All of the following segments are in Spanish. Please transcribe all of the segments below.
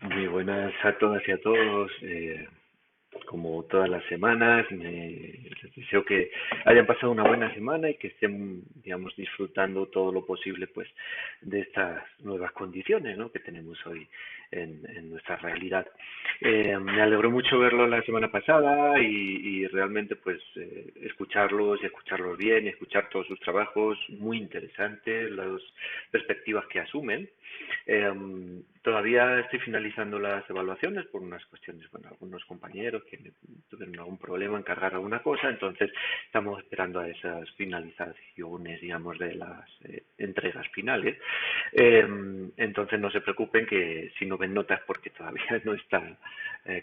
Muy buenas a todas y a todos. Como todas las semanas, les deseo que hayan pasado una buena semana y que estén, digamos, disfrutando todo lo posible, pues, de estas nuevas condiciones, ¿no?, que tenemos hoy en nuestra realidad. Me alegró mucho verlo la semana pasada y realmente, pues, escucharlos y escucharlos bien, y escuchar todos sus trabajos, muy interesantes, las perspectivas que asumen. Todavía estoy finalizando las evaluaciones por unas cuestiones, bueno, algunos compañeros que tuvieron algún problema en cargar alguna cosa, entonces estamos esperando a esas finalizaciones, digamos, de las entregas finales. Entonces no se preocupen que si no ven notas porque todavía no está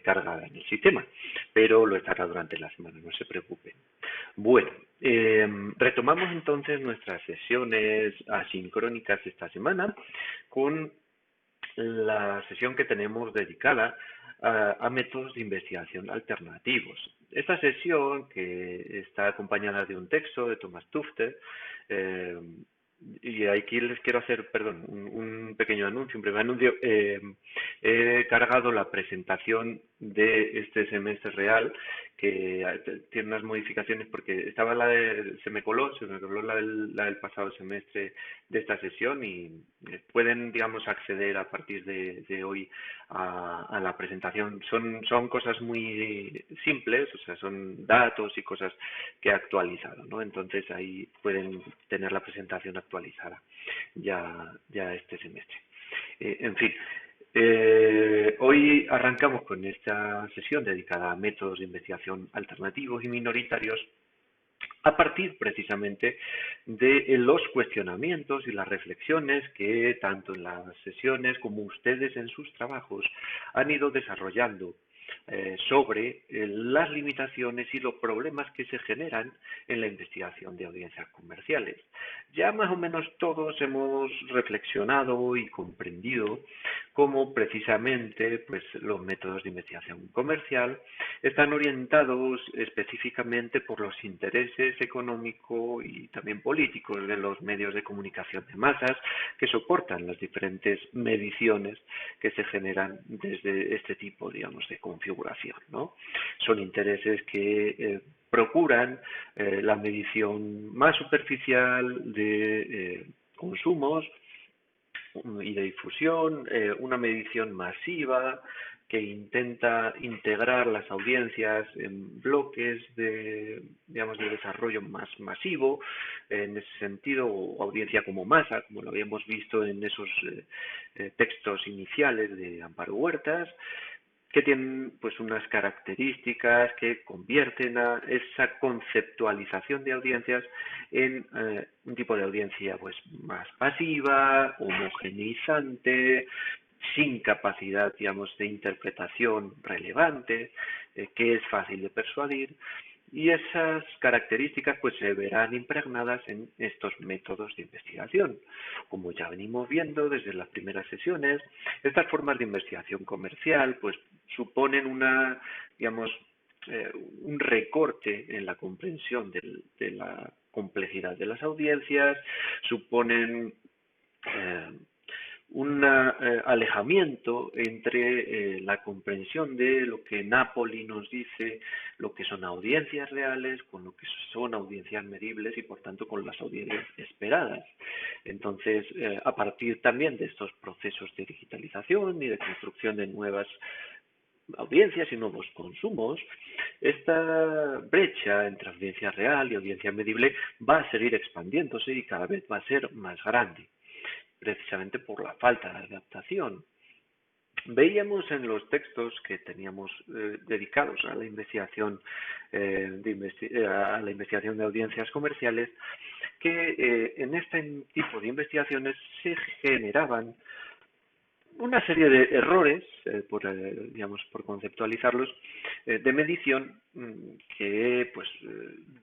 cargada en el sistema, pero lo estará durante la semana, no se preocupen. Bueno, retomamos entonces nuestras sesiones asincrónicas esta semana con la sesión que tenemos dedicada a métodos de investigación alternativos. Esta sesión, que está acompañada de un texto de Thomas Tufte, eh, y aquí les quiero hacer, perdón, un pequeño anuncio, un breve anuncio. He cargado la presentación de este semestre real, que tiene unas modificaciones porque estaba se me coló la del pasado semestre de esta sesión y pueden, digamos, acceder a partir de hoy a la presentación. Son cosas muy simples, o sea, son datos y cosas que he actualizado, ¿no? Entonces ahí pueden tener la presentación actualizada ya este semestre. En fin, hoy arrancamos con esta sesión dedicada a métodos de investigación alternativos y minoritarios a partir precisamente de los cuestionamientos y las reflexiones que tanto en las sesiones como ustedes en sus trabajos han ido desarrollando sobre las limitaciones y los problemas que se generan en la investigación de audiencias comerciales. Ya más o menos todos hemos reflexionado y comprendido cómo precisamente, pues, los métodos de investigación comercial están orientados específicamente por los intereses económicos y también políticos de los medios de comunicación de masas que soportan las diferentes mediciones que se generan desde este tipo, digamos, de configuración, ¿no? Son intereses que procuran la medición más superficial de consumos y de difusión, una medición masiva que intenta integrar las audiencias en bloques de, digamos, de desarrollo más masivo, en ese sentido, o audiencia como masa, como lo habíamos visto en esos textos iniciales de Amparo Huertas, que tienen, pues, unas características que convierten a esa conceptualización de audiencias en un tipo de audiencia, pues, más pasiva, homogeneizante, sin capacidad, digamos, de interpretación relevante, que es fácil de persuadir, y esas características, pues, se verán impregnadas en estos métodos de investigación. Como ya venimos viendo desde las primeras sesiones, estas formas de investigación comercial, pues, suponen una, digamos, eh, un recorte en la comprensión de la complejidad de las audiencias, suponen eh, un alejamiento entre la comprensión de lo que Napoli nos dice, lo que son audiencias reales, con lo que son audiencias medibles y por tanto con las audiencias esperadas. Entonces, a partir también de estos procesos de digitalización y de construcción de nuevas audiencias y nuevos consumos, esta brecha entre audiencia real y audiencia medible va a seguir expandiéndose y cada vez va a ser más grande, precisamente por la falta de adaptación. Veíamos en los textos que teníamos dedicados a la investigación a la investigación de audiencias comerciales que en este tipo de investigaciones se generaban una serie de errores, digamos, por conceptualizarlos, de medición que, pues,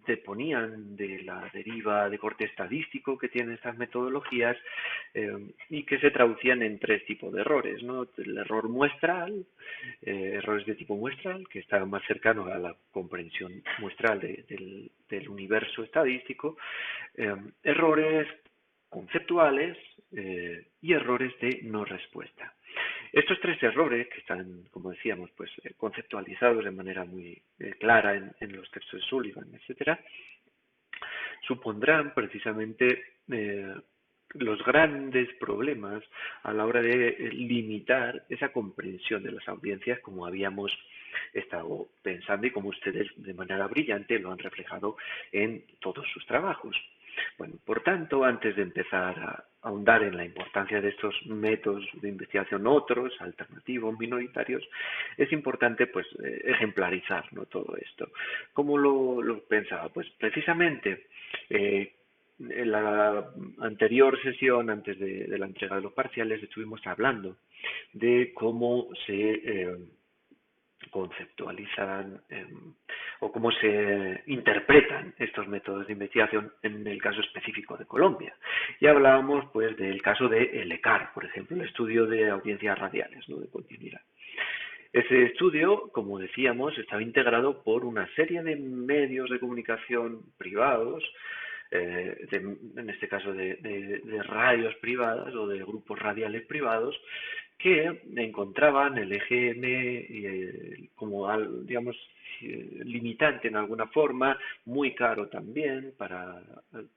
deponían de la deriva de corte estadístico que tienen estas metodologías, y que se traducían en tres tipos de errores, ¿no? El error muestral, errores de tipo muestral, que estaban más cercanos a la comprensión muestral del universo estadístico, errores conceptuales y errores de no respuesta. Estos tres errores, que están, como decíamos, pues conceptualizados de manera muy clara en los textos de Sullivan, etcétera, supondrán precisamente los grandes problemas a la hora de limitar esa comprensión de las audiencias, como habíamos estado pensando y como ustedes de manera brillante lo han reflejado en todos sus trabajos. Bueno, por tanto, antes de empezar a ahondar en la importancia de estos métodos de investigación otros, alternativos, minoritarios, es importante pues ejemplarizar, ¿no?, todo esto. ¿Cómo lo pensaba? Pues precisamente en la anterior sesión, antes de la entrega de los parciales, estuvimos hablando de cómo se conceptualizan o cómo se interpretan estos métodos de investigación en el caso específico de Colombia. Y hablábamos pues del caso de el ECAR, por ejemplo, el estudio de audiencias radiales, ¿no?, de continuidad. Ese estudio, como decíamos, estaba integrado por una serie de medios de comunicación privados, en este caso de radios privadas o de grupos radiales privados, que encontraban el EGM como, digamos, limitante en alguna forma, muy caro también para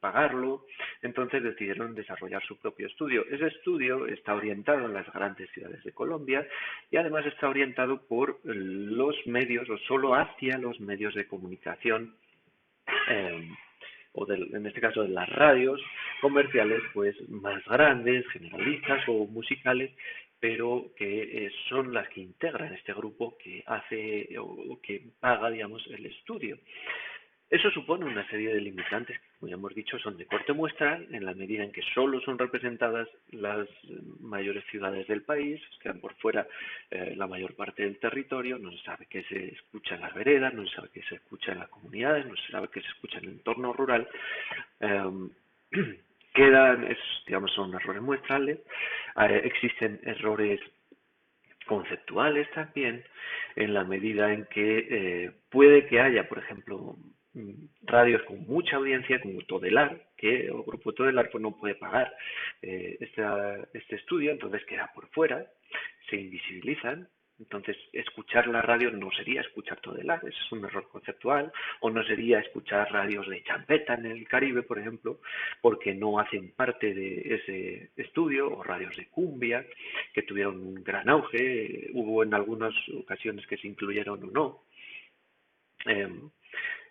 pagarlo. Entonces decidieron desarrollar su propio estudio. Ese estudio está orientado en las grandes ciudades de Colombia y además está orientado por los medios o solo hacia los medios de comunicación eh, en este caso de las radios comerciales pues más grandes, generalistas o musicales, pero que son las que integran este grupo que hace o que paga, digamos, el estudio. Eso supone una serie de limitantes que, como ya hemos dicho, son de corte muestral, en la medida en que solo son representadas las mayores ciudades del país, quedan por fuera la mayor parte del territorio, no se sabe qué se escucha en las veredas, no se sabe qué se escucha en las comunidades, no se sabe qué se escucha en el entorno rural. Digamos, son errores muestrales, existen errores conceptuales también, en la medida en que puede que haya, por ejemplo, radios con mucha audiencia como Todelar, que el grupo Todelar pues no puede pagar este estudio, entonces queda por fuera, se invisibilizan. Entonces, escuchar la radio no sería escuchar Todelar, ese es un error conceptual, o no sería escuchar radios de champeta en el Caribe, por ejemplo, porque no hacen parte de ese estudio, o radios de cumbia, que tuvieron un gran auge, hubo en algunas ocasiones que se incluyeron o no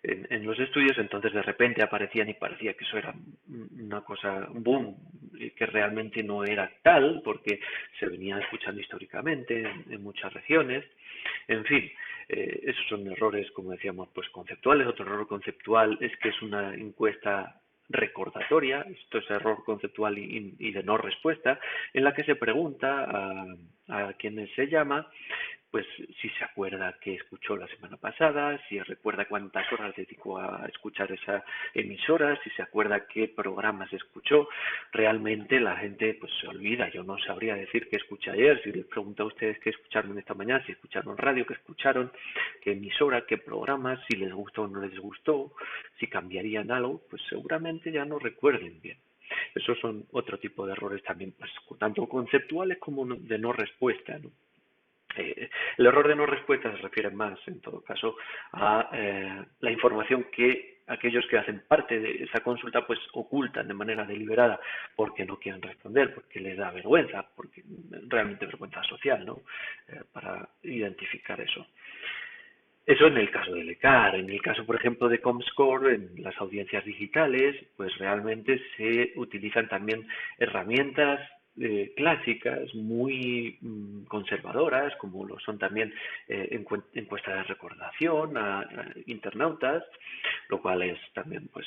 en los estudios, entonces de repente aparecían y parecía que eso era una cosa, un boom, que realmente no era tal, porque se venía escuchando históricamente en muchas regiones. En fin, esos son errores, como decíamos, pues conceptuales. Otro error conceptual es que es una encuesta recordatoria, esto es error conceptual y de no respuesta, en la que se pregunta a quienes se llama pues si se acuerda qué escuchó la semana pasada, si recuerda cuántas horas dedicó a escuchar esa emisora, si se acuerda qué programas escuchó. Realmente la gente pues se olvida. Yo no sabría decir qué escuché ayer. Si les pregunto a ustedes qué escucharon esta mañana, si escucharon radio, qué escucharon, qué emisora, qué programas, si les gustó o no les gustó, si cambiarían algo, pues seguramente ya no recuerden bien. Esos son otro tipo de errores también, pues tanto conceptuales como de no respuesta, ¿no? El error de no respuesta se refiere más, en todo caso, a la información que aquellos que hacen parte de esa consulta pues ocultan de manera deliberada porque no quieren responder, porque les da vergüenza, porque realmente vergüenza social, ¿no? Para identificar eso. Eso en el caso del ECAR. En el caso, por ejemplo, de Comscore, en las audiencias digitales, pues realmente se utilizan también herramientas clásicas muy conservadoras, como lo son también encuestas de recordación a internautas, lo cual es también pues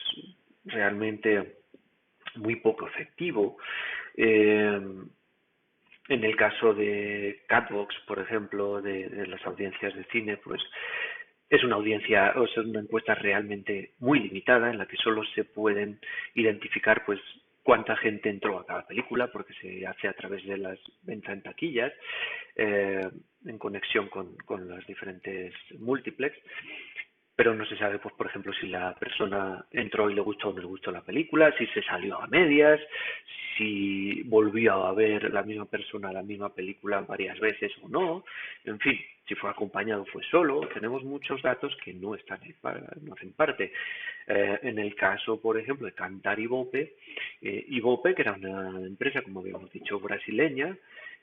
realmente muy poco efectivo. En el caso de Catbox, por ejemplo, de las audiencias de cine, pues es una audiencia, o sea, una encuesta realmente muy limitada en la que solo se pueden identificar pues cuánta gente entró a cada película, porque se hace a través de las ventas en taquillas, en conexión con las diferentes multiplex. pero no se sabe, pues, por ejemplo, si la persona entró y le gustó o no le gustó la película, si se salió a medias, si volvió a ver la misma persona la misma película varias veces o no, en fin, si fue acompañado o fue solo, tenemos muchos datos que no están no hacen parte. En el caso, por ejemplo, de Cantar Ibope, Ibope, que era una empresa, como habíamos dicho, brasileña,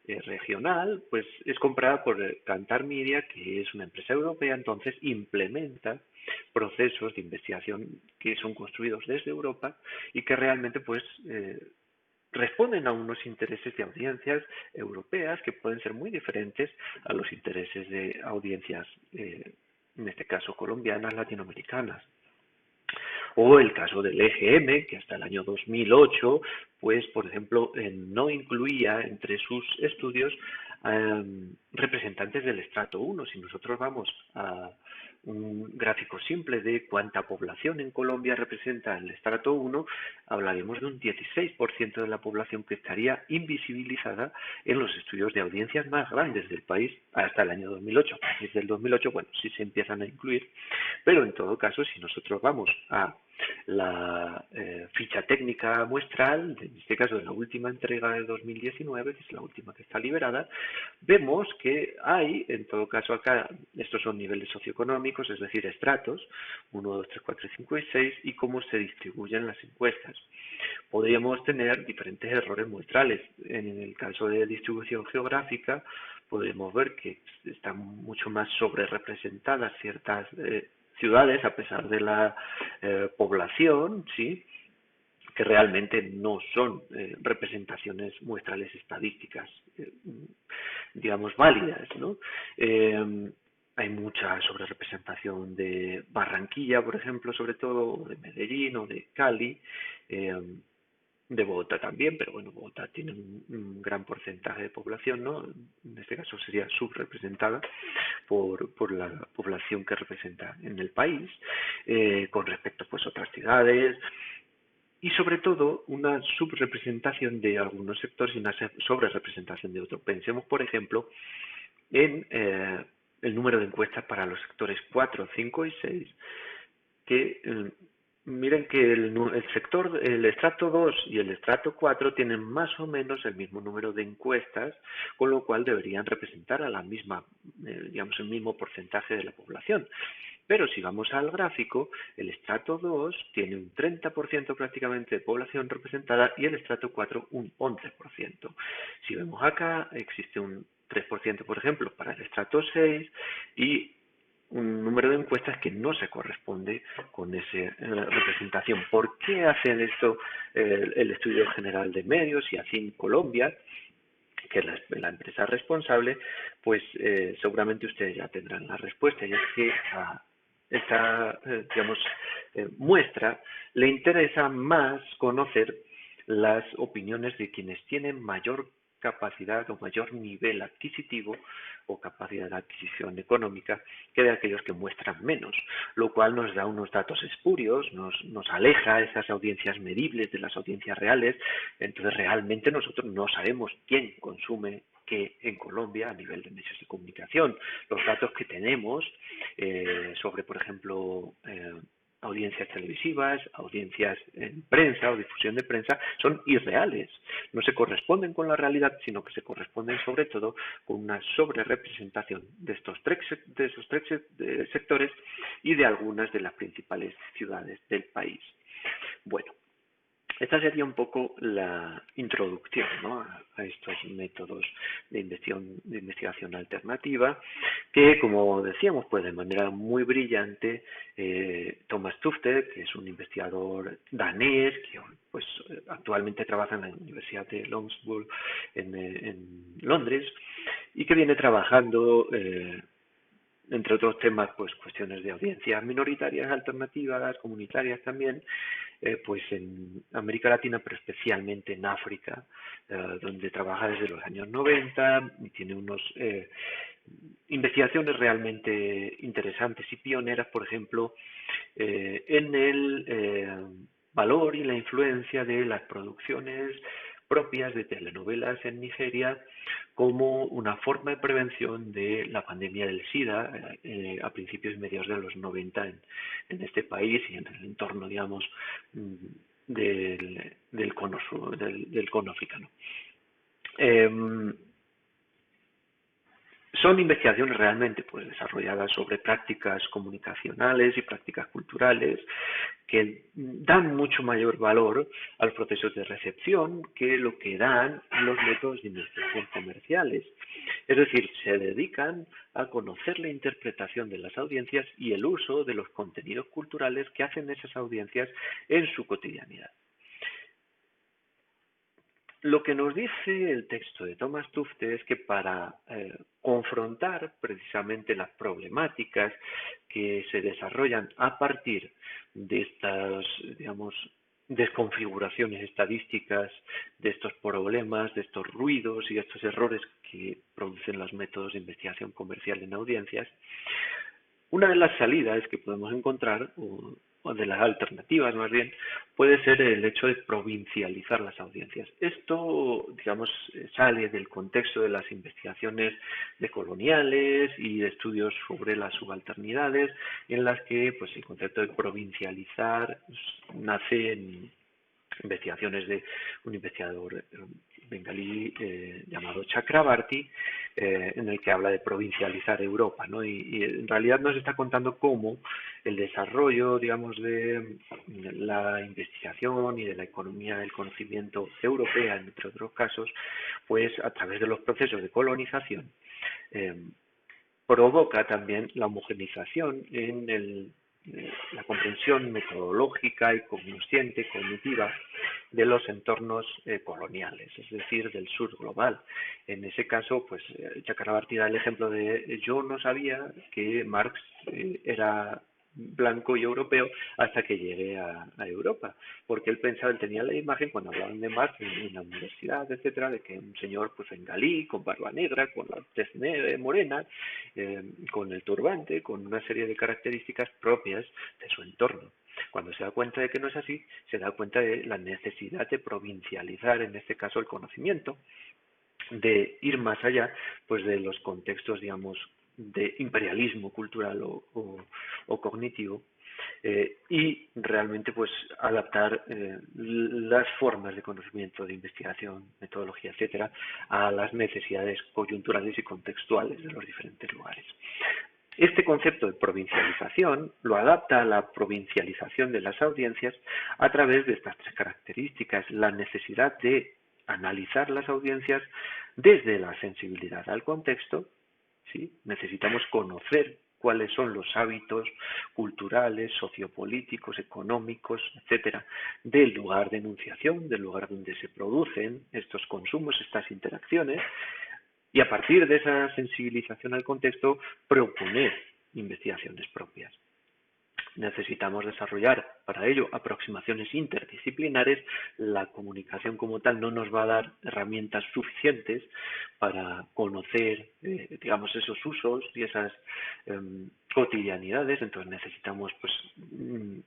regional, pues es comprada por Kantar Media, que es una empresa europea, entonces implementa procesos de investigación que son construidos desde Europa y que realmente pues responden a unos intereses de audiencias europeas que pueden ser muy diferentes a los intereses de audiencias, en este caso colombianas, latinoamericanas. O el caso del EGM, que hasta el año 2008, pues, por ejemplo, no incluía entre sus estudios representantes del estrato 1. Si nosotros vamos a un gráfico simple de cuánta población en Colombia representa el estrato 1, hablaremos de un 16% de la población que estaría invisibilizada en los estudios de audiencias más grandes del país hasta el año 2008. Desde el 2008, bueno, sí se empiezan a incluir, pero en todo caso, si nosotros vamos a la ficha técnica muestral, en este caso de la última entrega de 2019, que es la última que está liberada, vemos que hay, en todo caso acá, estos son niveles socioeconómicos, es decir, estratos, 1, 2, 3, 4, 5 y 6, y cómo se distribuyen las encuestas. Podríamos tener diferentes errores muestrales. En el caso de distribución geográfica, podemos ver que están mucho más sobre representadas ciertas ciudades a pesar de la población, ¿sí?, que realmente no son representaciones muestrales estadísticas, digamos, válidas, ¿no? Hay mucha sobrerepresentación de Barranquilla, por ejemplo, sobre todo, o de Medellín o de Cali, de Bogotá también, pero bueno, Bogotá tiene un gran porcentaje de población, ¿no? En este caso sería subrepresentada por la población que representa en el país, con respecto pues a otras ciudades, y sobre todo una subrepresentación de algunos sectores y una sobrerepresentación de otros. Pensemos, por ejemplo, en el número de encuestas para los sectores 4, 5 y 6, que miren que el estrato 2 y el estrato 4 tienen más o menos el mismo número de encuestas, con lo cual deberían representar a la misma, digamos, el mismo porcentaje de la población. Pero si vamos al gráfico, el estrato 2 tiene un 30% prácticamente de población representada y el estrato 4 un 11%. Si vemos acá, existe un 3%, por ejemplo, para el estrato 6 y un número de encuestas que no se corresponde con esa representación. ¿Por qué hacen esto el Estudio General de Medios y así en Colombia, que es la empresa responsable? Pues seguramente ustedes ya tendrán la respuesta, y es que a esta digamos, muestra le interesa más conocer las opiniones de quienes tienen mayor capacidad o mayor nivel adquisitivo o capacidad de adquisición económica que de aquellos que muestran menos, lo cual nos da unos datos espurios, nos aleja esas audiencias medibles de las audiencias reales. Entonces realmente nosotros no sabemos quién consume qué en Colombia a nivel de medios de comunicación. Los datos que tenemos sobre, por ejemplo, audiencias televisivas, audiencias en prensa o difusión de prensa, son irreales. No se corresponden con la realidad, sino que se corresponden sobre todo con una sobrerepresentación de esos tres sectores y de algunas de las principales ciudades del país. Bueno, esta sería un poco la introducción, ¿no?, a estos métodos de investigación alternativa que, como decíamos, pues de manera muy brillante, Thomas Tufte, que es un investigador danés, que pues actualmente trabaja en la Universidad de Loughborough en Londres, y que viene trabajando entre otros temas, pues cuestiones de audiencias minoritarias, alternativas, comunitarias también, pues en América Latina, pero especialmente en África, donde trabaja desde los años 90 y tiene unos investigaciones realmente interesantes y pioneras, por ejemplo, en el valor y la influencia de las producciones propias de telenovelas en Nigeria como una forma de prevención de la pandemia del SIDA a principios y mediados de los 90 en este país y en el entorno, digamos, del cono africano. Son investigaciones realmente pues, desarrolladas sobre prácticas comunicacionales y prácticas culturales que dan mucho mayor valor a los procesos de recepción que lo que dan los métodos de investigación comerciales. Es decir, se dedican a conocer la interpretación de las audiencias y el uso de los contenidos culturales que hacen esas audiencias en su cotidianidad. Lo que nos dice el texto de Thomas Tufte es que para confrontar precisamente las problemáticas que se desarrollan a partir de estas, digamos, desconfiguraciones estadísticas, de estos problemas, de estos ruidos y estos errores que producen los métodos de investigación comercial en audiencias, una de las salidas que podemos encontrar, o de las alternativas más bien, puede ser el hecho de provincializar las audiencias. Esto, digamos, sale del contexto de las investigaciones decoloniales y de estudios sobre las subalternidades, en las que pues, el concepto de provincializar nace en investigaciones de un investigador bengalí llamado Chakrabarty, en el que habla de provincializar Europa, ¿no? Y en realidad nos está contando cómo el desarrollo, digamos, de la investigación y de la economía del conocimiento europea, entre otros casos, pues a través de los procesos de colonización, provoca también la homogeneización en la comprensión metodológica y cognosciente, cognitiva, de los entornos coloniales, es decir, del sur global. En ese caso, pues Chakrabarty da el ejemplo de yo no sabía que Marx era blanco y europeo hasta que llegué a Europa, porque él pensaba, él tenía la imagen cuando hablaban de Marx en la universidad, etcétera, de que un señor pues bengalí, con barba negra, con la tez morena, con el turbante, con una serie de características propias de su entorno. Cuando se da cuenta de que no es así, se da cuenta de la necesidad de provincializar, en este caso, el conocimiento, de ir más allá pues de los contextos, digamos, de imperialismo cultural o cognitivo, y realmente pues adaptar las formas de conocimiento, de investigación, metodología, etcétera, a las necesidades coyunturales y contextuales de los diferentes lugares. Este concepto de provincialización lo adapta a la provincialización de las audiencias a través de estas tres características: la necesidad de analizar las audiencias desde la sensibilidad al contexto, ¿sí? Necesitamos conocer cuáles son los hábitos culturales, sociopolíticos, económicos, etcétera, del lugar de enunciación, del lugar donde se producen estos consumos, estas interacciones, y a partir de esa sensibilización al contexto, proponer investigaciones propias. Necesitamos desarrollar para ello aproximaciones interdisciplinares. La comunicación como tal no nos va a dar herramientas suficientes para conocer, digamos, esos usos y esas cotidianidades. Entonces necesitamos pues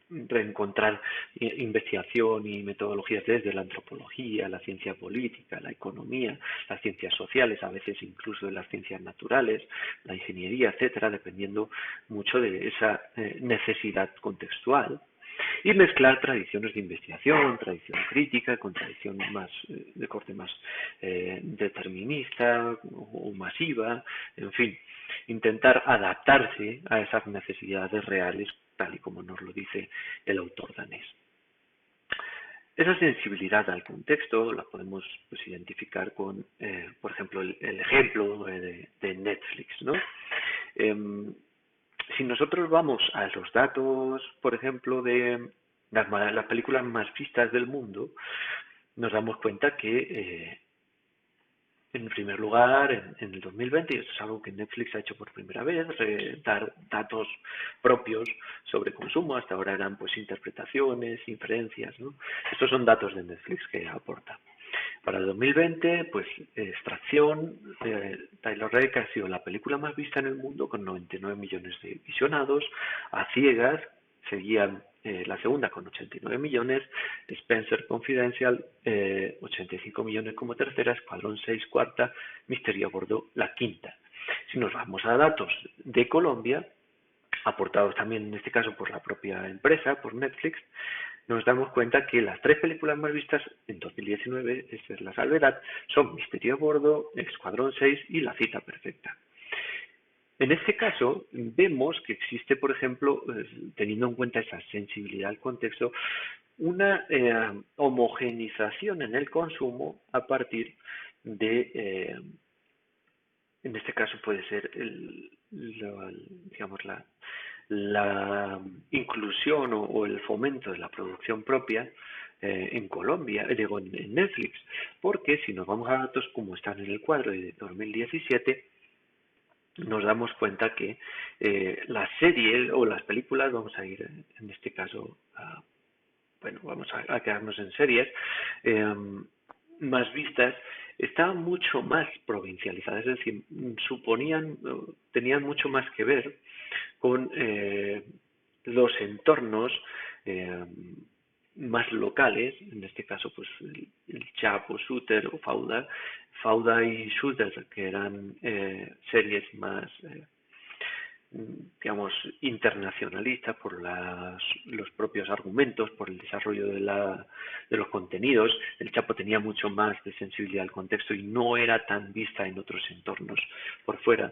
reencontrar investigación y metodologías desde la antropología, la ciencia política, la economía, las ciencias sociales, a veces incluso de las ciencias naturales, la ingeniería, etcétera, dependiendo mucho de esa necesidad contextual, y mezclar tradiciones de investigación, tradición crítica, con tradición más de corte más determinista o masiva, en fin, intentar adaptarse a esas necesidades reales, tal y como nos lo dice el autor danés. Esa sensibilidad al contexto la podemos pues, identificar con, por ejemplo, el ejemplo de Netflix, ¿no? Si nosotros vamos a los datos, por ejemplo, de las películas más vistas del mundo, nos damos cuenta que, en primer lugar, en el 2020, y esto es algo que Netflix ha hecho por primera vez, dar datos propios sobre consumo. Hasta ahora eran pues interpretaciones, inferencias, ¿no? Estos son datos de Netflix que aporta. Para el 2020, pues Extracción, Taylor Rake ha sido la película más vista en el mundo con 99 millones de visionados. A ciegas seguían la segunda con 89 millones, Spencer Confidential 85 millones como tercera, Escuadrón 6 cuarta, Misterio a bordo la quinta. Si nos vamos a datos de Colombia, aportados también en este caso por la propia empresa, por Netflix, nos damos cuenta que las 3 películas más vistas en 2019, esa es la salvedad, son Misterio a bordo, Escuadrón 6 y La cita perfecta. En este caso, vemos que existe, por ejemplo, teniendo en cuenta esa sensibilidad al contexto, una homogenización en el consumo a partir de, en este caso puede ser digamos, la inclusión o el fomento de la producción propia en Colombia, digo, en Netflix, porque si nos vamos a datos como están en el cuadro de 2017, nos damos cuenta que las series o las películas, vamos a ir en este caso, bueno, vamos a quedarnos en series, más vistas, estaban mucho más provincializadas, es decir, tenían mucho más que ver con los entornos más locales, en este caso pues el Chapo, Shooter o Fauda y Shooter, que eran series más digamos internacionalistas por los propios argumentos, por el desarrollo de los contenidos. El Chapo tenía mucho más de sensibilidad al contexto y no era tan vista en otros entornos por fuera.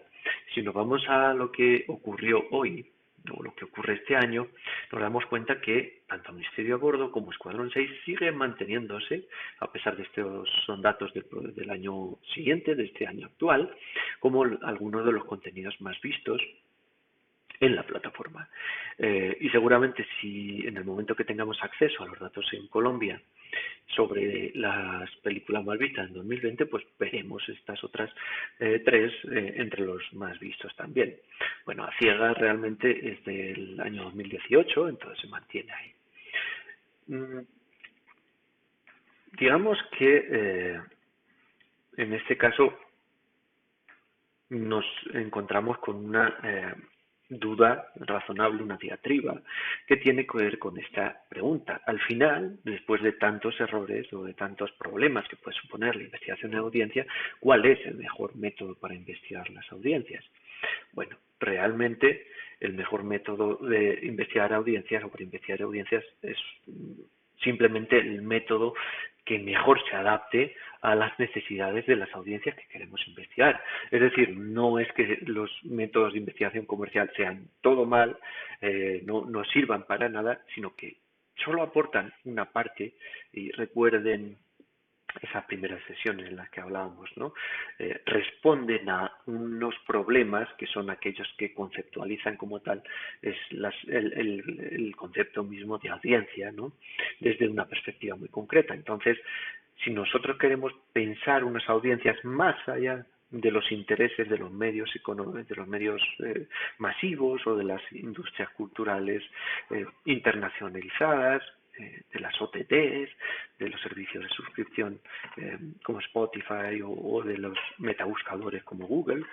Si nos vamos a lo que ocurrió hoy, o lo que ocurre este año, nos damos cuenta que tanto Misterio a bordo como Escuadrón 6 siguen manteniéndose, a pesar de estos son datos del año siguiente, de este año actual, como algunos de los contenidos más vistos en la plataforma. Y seguramente si en el momento que tengamos acceso a los datos en Colombia sobre las películas más vistas en 2020, pues veremos estas otras 3 entre los más vistos también. Bueno, A Ciegas realmente es del año 2018, entonces se mantiene ahí. Digamos que en este caso nos encontramos con una duda razonable, una diatriba, que tiene que ver con esta pregunta. Al final, después de tantos errores o de tantos problemas que puede suponer la investigación de audiencia, ¿cuál es el mejor método para investigar las audiencias? Bueno, realmente el mejor método de investigar audiencias o para investigar audiencias es simplemente el método que mejor se adapte a las necesidades de las audiencias que queremos investigar. Es decir, no es que los métodos de investigación comercial sean todo mal, no sirvan para nada, sino que solo aportan una parte. Y recuerden esas primeras sesiones en las que hablábamos, ¿no? Responden a unos problemas que son aquellos que conceptualizan como tal es el concepto mismo de audiencia, ¿no? Desde una perspectiva muy concreta. Entonces, si nosotros queremos pensar unas audiencias más allá de los intereses de los medios económicos, de los medios masivos o de las industrias culturales internacionalizadas, de las OTTs, de los servicios de suscripción como Spotify o de los metabuscadores como Google,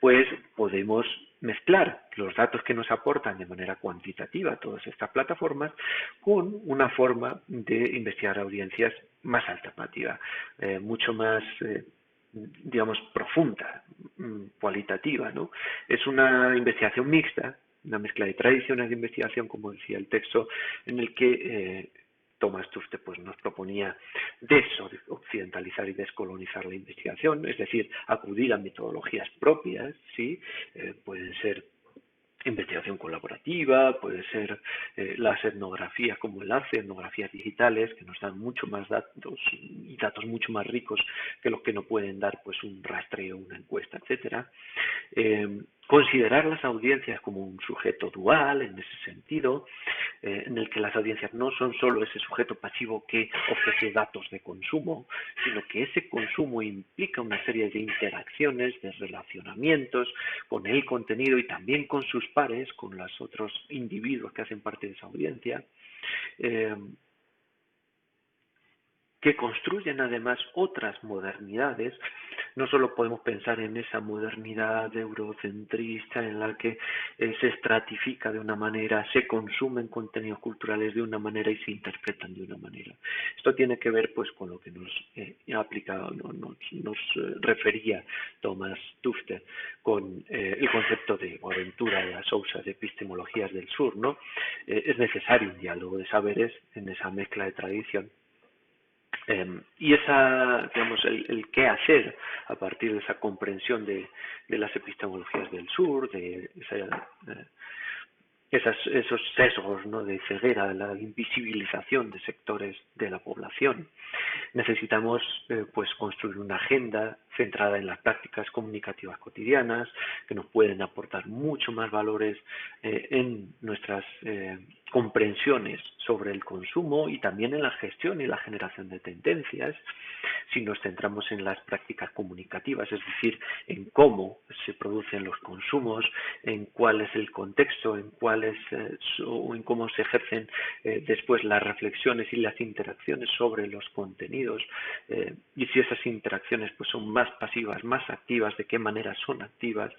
pues podemos mezclar los datos que nos aportan de manera cuantitativa todas estas plataformas con una forma de investigar audiencias más alternativa, mucho más digamos profunda, cualitativa, ¿no? Es una investigación mixta, una mezcla de tradiciones de investigación, como decía el texto, en el que Thomas Tufte pues, nos proponía desoccidentalizar y descolonizar la investigación, es decir, acudir a metodologías propias, ¿sí? Pueden ser investigación colaborativa, puede ser las etnografías como enlace, etnografías digitales que nos dan mucho más datos y datos mucho más ricos que los que nos pueden dar pues un rastreo, una encuesta, etcétera. Considerar las audiencias como un sujeto dual en ese sentido, en el que las audiencias no son solo ese sujeto pasivo que ofrece datos de consumo, sino que ese consumo implica una serie de interacciones, de relacionamientos con el contenido y también con sus pares, con los otros individuos que hacen parte de esa audiencia, que construyen además otras modernidades no solo podemos pensar en esa modernidad eurocentrista en la que se estratifica de una manera, se consumen contenidos culturales de una manera y se interpretan de una manera. Esto tiene que ver pues con lo que nos refería Thomas Tufte con el concepto de Boaventura de Sousa de epistemologías del sur, ¿no? Es necesario un diálogo de saberes en esa mezcla de tradición. Y digamos, el qué hacer a partir de esa comprensión de las epistemologías del sur, de esos sesgos, ¿no?, de ceguera, la invisibilización de sectores de la población. Necesitamos pues construir una agenda centrada en las prácticas comunicativas cotidianas que nos pueden aportar mucho más valores en nuestras comprensiones sobre el consumo y también en la gestión y la generación de tendencias. Si nos centramos en las prácticas comunicativas, es decir, en cómo se producen los consumos, en cuál es el contexto, en cómo se ejercen después las reflexiones y las interacciones sobre los contenidos, y si esas interacciones pues son más pasivas, más activas, de qué manera son activas,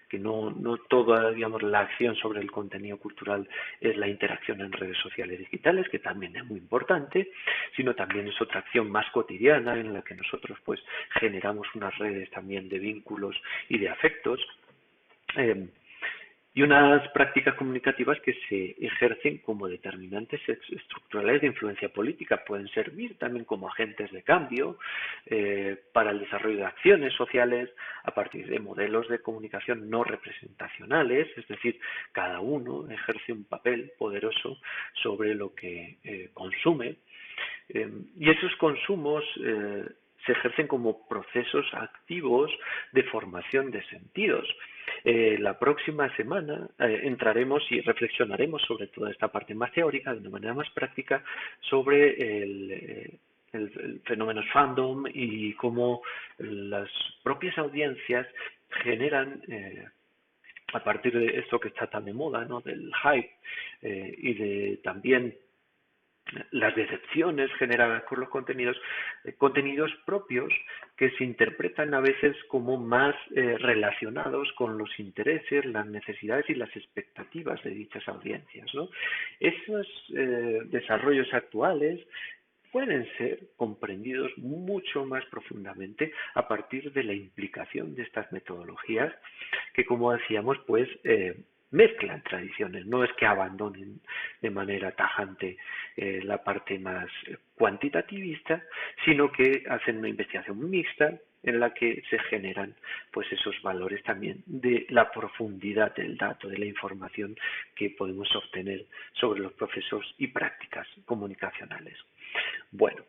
que no toda, digamos, la acción sobre el contenido cultural es la interacción en redes sociales digitales, que también es muy importante, sino también es otra acción más cotidiana en la que nosotros pues generamos unas redes también de vínculos y de afectos, y unas prácticas comunicativas que se ejercen como determinantes estructurales de influencia política. Pueden servir también como agentes de cambio para el desarrollo de acciones sociales a partir de modelos de comunicación no representacionales, es decir, cada uno ejerce un papel poderoso sobre lo que consume, y esos consumos se ejercen como procesos activos de formación de sentidos. La próxima semana entraremos y reflexionaremos sobre toda esta parte más teórica, de una manera más práctica, sobre el fenómeno fandom y cómo las propias audiencias generan, a partir de esto que está tan de moda, ¿no?, del hype y de también las decepciones generadas por los contenidos propios que se interpretan a veces como más relacionados con los intereses, las necesidades y las expectativas de dichas audiencias, ¿no? Esos desarrollos actuales pueden ser comprendidos mucho más profundamente a partir de la implicación de estas metodologías que, como decíamos, pues mezclan tradiciones. No es que abandonen de manera tajante la parte más cuantitativista, sino que hacen una investigación mixta en la que se generan pues esos valores también de la profundidad del dato, de la información que podemos obtener sobre los procesos y prácticas comunicacionales. Bueno,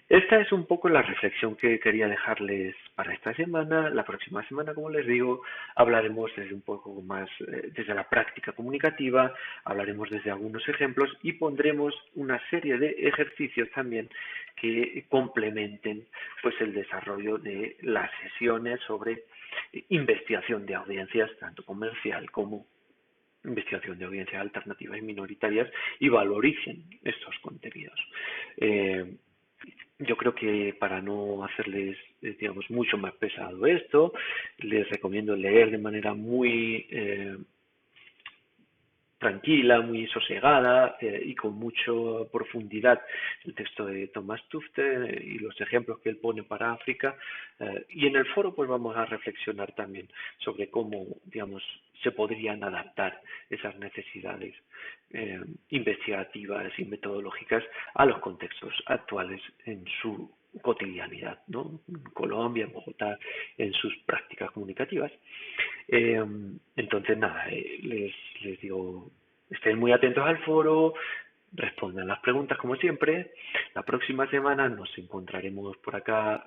esta es un poco la reflexión que quería dejarles para esta semana. La próxima semana, como les digo, hablaremos desde un poco más, desde la práctica comunicativa, hablaremos desde algunos ejemplos y pondremos una serie de ejercicios también que complementen pues el desarrollo de las sesiones sobre investigación de audiencias, tanto comercial como investigación de audiencias alternativas y minoritarias, y valoricen estos contenidos. Yo creo que para no hacerles, digamos, mucho más pesado esto, les recomiendo leer de manera muy tranquila, muy sosegada y con mucha profundidad el texto de Thomas Tufte y los ejemplos que él pone para África, y en el foro pues vamos a reflexionar también sobre cómo, digamos, se podrían adaptar esas necesidades investigativas y metodológicas a los contextos actuales en su cotidianidad, ¿no? En Colombia, en Bogotá, en sus prácticas comunicativas. Entonces, nada, les digo, estén muy atentos al foro, respondan las preguntas como siempre. La próxima semana nos encontraremos por acá,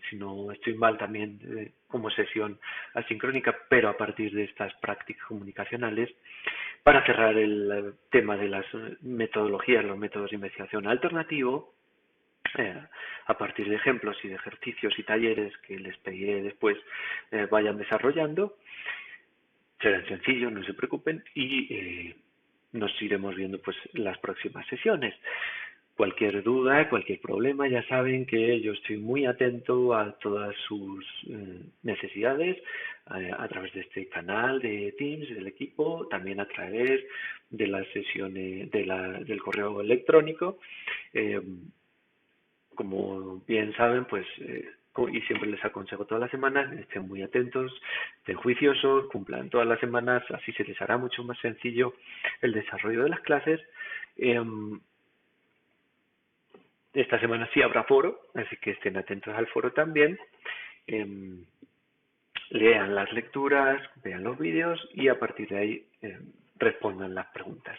si no estoy mal, también como sesión asincrónica, pero a partir de estas prácticas comunicacionales, para cerrar el tema de las metodologías, los métodos de investigación alternativo, a partir de ejemplos y de ejercicios y talleres que les pediré después vayan desarrollando. Serán sencillos, no se preocupen, y nos iremos viendo pues las próximas sesiones. Cualquier duda, cualquier problema, ya saben que yo estoy muy atento a todas sus necesidades a través de este canal de Teams, del equipo, también a través de las sesiones del correo electrónico. Eh, Como bien saben, pues, y siempre les aconsejo todas las semanas, estén muy atentos, estén juiciosos, cumplan todas las semanas, así se les hará mucho más sencillo el desarrollo de las clases. Em, esta semana sí habrá foro, así que estén atentos al foro también. Em, Lean las lecturas, vean los vídeos y a partir de ahí respondan las preguntas.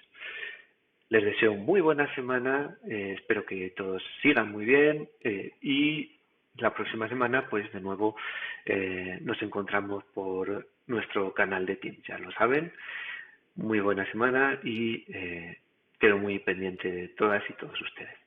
Les deseo muy buena semana, espero que todos sigan muy bien y la próxima semana pues de nuevo nos encontramos por nuestro canal de Teams, ya lo saben. Muy buena semana y quedo muy pendiente de todas y todos ustedes.